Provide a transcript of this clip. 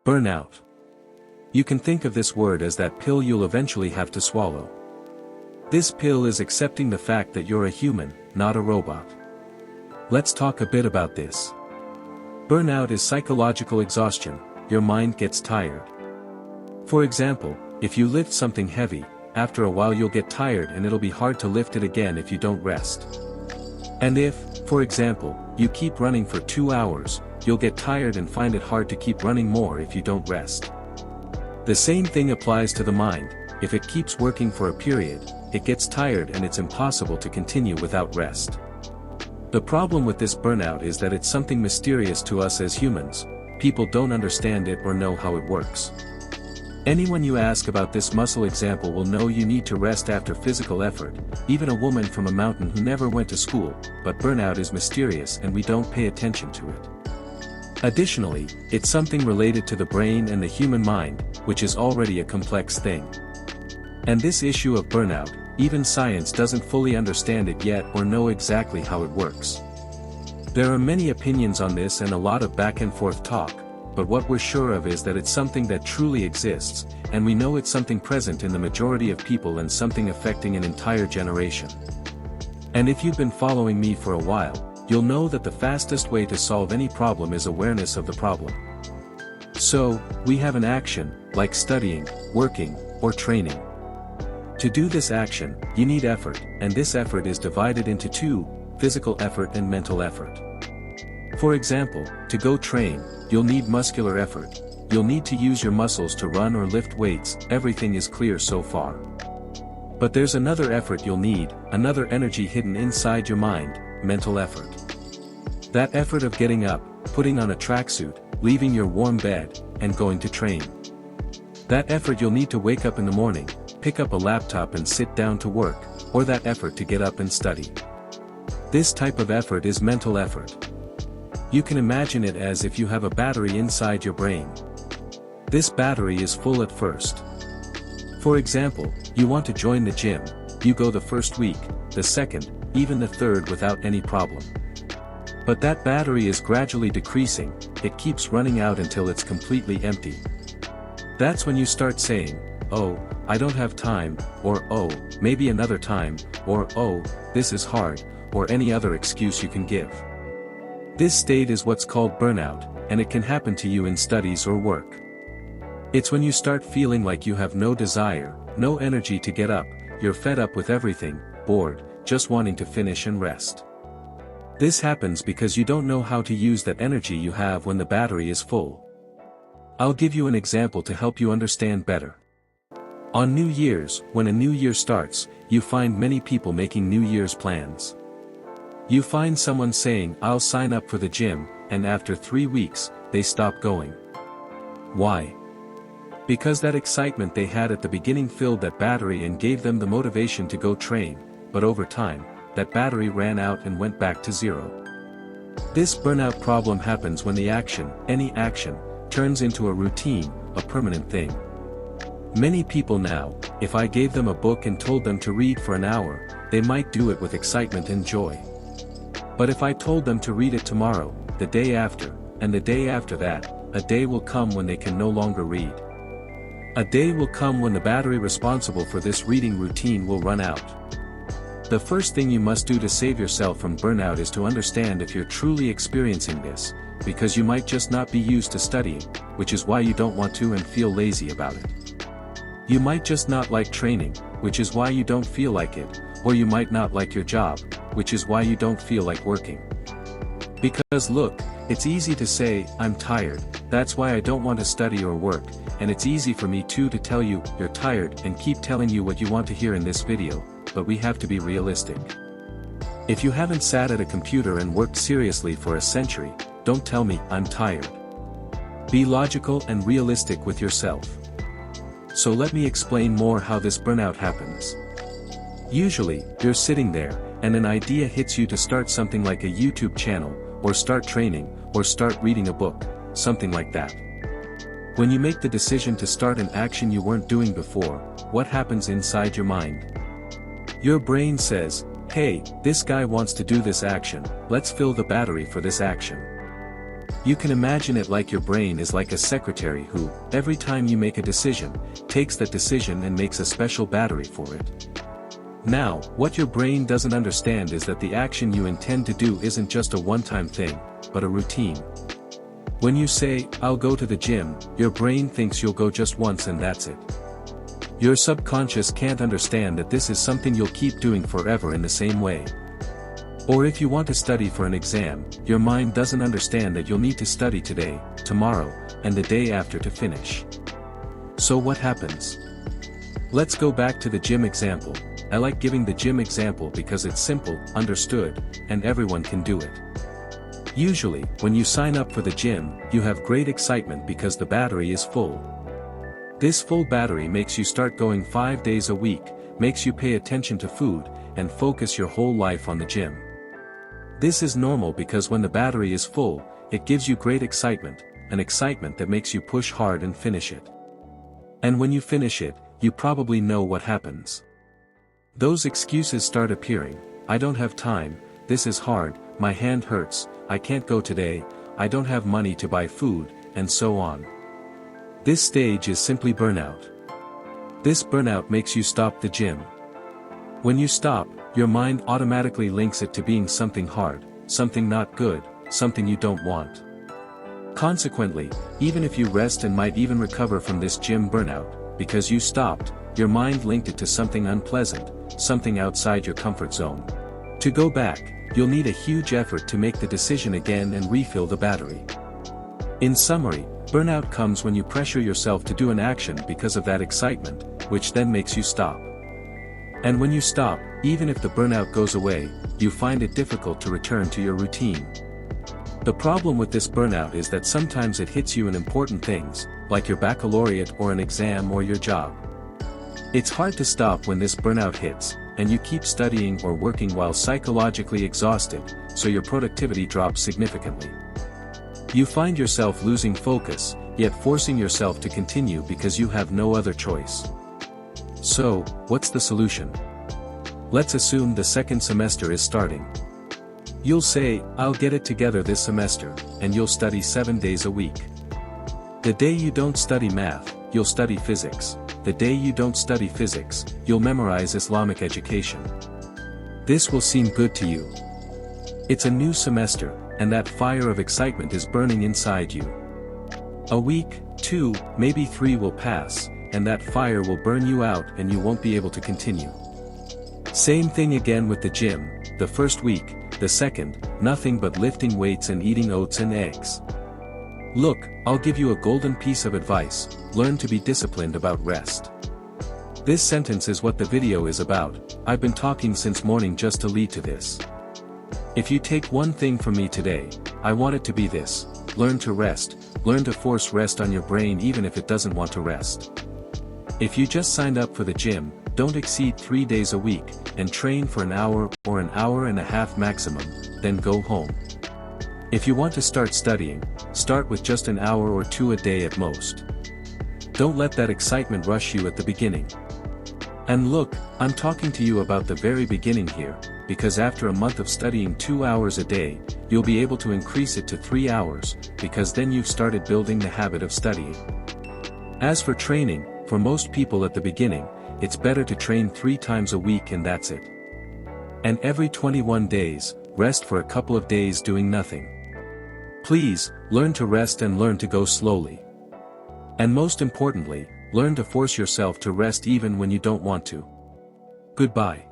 Burnout. You can think of this word as that pill you'll eventually have to swallow. This pill is accepting the fact that you're a human, not a robot. Let's talk a bit about this. Burnout is psychological exhaustion. Your mind gets tired. For example, if you lift something heavy, after a while you'll get tired and it'll be hard to lift it again if you don't rest. And if, for example, you keep running for 2 hours, you'll get tired and find it hard to keep running more if you don't rest. The same thing applies to the mind. If it keeps working for a period, it gets tired and it's impossible to continue without rest. The problem with this burnout is that it's something mysterious to us as humans. People don't understand it or know how it works. Anyone you ask about this muscle example will know you need to rest after physical effort, even a woman from a mountain who never went to school, but burnout is mysterious and we don't pay attention to it. Additionally, it's something related to the brain and the human mind, which is already a complex thing. And this issue of burnout, even science doesn't fully understand it yet or know exactly how it works. There are many opinions on this and a lot of back and forth talk, but what we're sure of is that it's something that truly exists, and we know it's something present in the majority of people and something affecting an entire generation. And if you've been following me for a while, you'll know that the fastest way to solve any problem is awareness of the problem. So, we have an action, like studying, working, or training. To do this action, you need effort, and this effort is divided into two: physical effort and mental effort. For example, to go train, you'll need muscular effort. You'll need to use your muscles to run or lift weights. Everything is clear so far. But there's another effort you'll need, another energy hidden inside your mind: mental effort. That effort of getting up, putting on a tracksuit, leaving your warm bed, and going to train. That effort you'll need to wake up in the morning, pick up a laptop and sit down to work, or that effort to get up and study. This type of effort is mental effort. You can imagine it as if you have a battery inside your brain. This battery is full at first. For example, you want to join the gym. You go the first week, the second, even the third without any problem. But that battery is gradually decreasing. It keeps running out until it's completely empty. That's when you start saying, "Oh, I don't have time," or "Oh, maybe another time," or "Oh, this is hard," or any other excuse you can give. This state is what's called burnout, and it can happen to you in studies or work. It's when you start feeling like you have no desire, no energy to get up, you're fed up with everything, bored, just wanting to finish and rest. This happens because you don't know how to use that energy you have when the battery is full. I'll give you an example to help you understand better. On New Year's, when a new year starts, you find many people making New Year's plans. You find someone saying, "I'll sign up for the gym," and after 3 weeks, they stop going. Why? Because that excitement they had at the beginning filled that battery and gave them the motivation to go train, but over time, that battery ran out and went back to zero. This burnout problem happens when the action, any action, turns into a routine, a permanent thing. Many people now, if I gave them a book and told them to read for an hour, they might do it with excitement and joy. But if I told them to read it tomorrow, the day after, and the day after that, a day will come when they can no longer read. A day will come when the battery responsible for this reading routine will run out. The first thing you must do to save yourself from burnout is to understand if you're truly experiencing this, because you might just not be used to studying, which is why you don't want to and feel lazy about it. You might just not like training, which is why you don't feel like it, or you might not like your job, which is why you don't feel like working. Because look, it's easy to say, "I'm tired, that's why I don't want to study or work," and it's easy for me too to tell you, "You're tired," and keep telling you what you want to hear in this video, but we have to be realistic. If you haven't sat at a computer and worked seriously for a century, don't tell me, "I'm tired." Be logical and realistic with yourself. So let me explain more how this burnout happens. Usually, you're sitting there, and an idea hits you to start something like a YouTube channel, or start training, or start reading a book, something like that. When you make the decision to start an action you weren't doing before, what happens inside your mind? Your brain says, "Hey, this guy wants to do this action, let's fill the battery for this action." You can imagine it like your brain is like a secretary who, every time you make a decision, takes that decision and makes a special battery for it. Now, what your brain doesn't understand is that the action you intend to do isn't just a one-time thing, but a routine. When you say, "I'll go to the gym," your brain thinks you'll go just once and that's it. Your subconscious can't understand that this is something you'll keep doing forever in the same way. Or if you want to study for an exam, your mind doesn't understand that you'll need to study today, tomorrow, and the day after to finish. So what happens? Let's go back to the gym example. I like giving the gym example because it's simple, understood, and everyone can do it. Usually, when you sign up for the gym, you have great excitement because the battery is full. This full battery makes you start going 5 days a week, makes you pay attention to food, and focus your whole life on the gym. This is normal because when the battery is full, it gives you great excitement, an excitement that makes you push hard and finish it. And when you finish it, you probably know what happens. Those excuses start appearing: "I don't have time, this is hard, my hand hurts, I can't go today, I don't have money to buy food," and so on. This stage is simply burnout. This burnout makes you stop the gym. When you stop, your mind automatically links it to being something hard, something not good, something you don't want. Consequently, even if you rest and might even recover from this gym burnout, because you stopped, your mind linked it to something unpleasant, something outside your comfort zone. To go back, you'll need a huge effort to make the decision again and refill the battery. In summary, burnout comes when you pressure yourself to do an action because of that excitement, which then makes you stop. And when you stop, even if the burnout goes away, you find it difficult to return to your routine. The problem with this burnout is that sometimes it hits you in important things, like your baccalaureate or an exam or your job. It's hard to stop when this burnout hits, and you keep studying or working while psychologically exhausted, so your productivity drops significantly. You find yourself losing focus, yet forcing yourself to continue because you have no other choice. So, what's the solution? Let's assume the second semester is starting. You'll say, "I'll get it together this semester," and you'll study 7 days a week. The day you don't study math, you'll study physics. The day you don't study physics, you'll memorize Islamic education. This will seem good to you. It's a new semester, and that fire of excitement is burning inside you. A week, 2, maybe 3 will pass, and that fire will burn you out and you won't be able to continue. Same thing again with the gym: the first week, the second, nothing but lifting weights and eating oats and eggs. Look, I'll give you a golden piece of advice: learn to be disciplined about rest. This sentence is what the video is about. I've been talking since morning just to lead to this. If you take one thing from me today, I want it to be this: learn to rest, learn to force rest on your brain even if it doesn't want to rest. If you just signed up for the gym, don't exceed 3 days a week, and train for an hour or an hour and a half maximum, then go home. If you want to start studying, start with just an hour or 2 a day at most. Don't let that excitement rush you at the beginning. And look, I'm talking to you about the very beginning here, because after a month of studying 2 hours a day, you'll be able to increase it to 3 hours, because then you've started building the habit of studying. As for training, for most people at the beginning, it's better to train 3 times a week and that's it. And every 21 days, rest for a couple of days doing nothing. Please, learn to rest and learn to go slowly. And most importantly, learn to force yourself to rest even when you don't want to. Goodbye.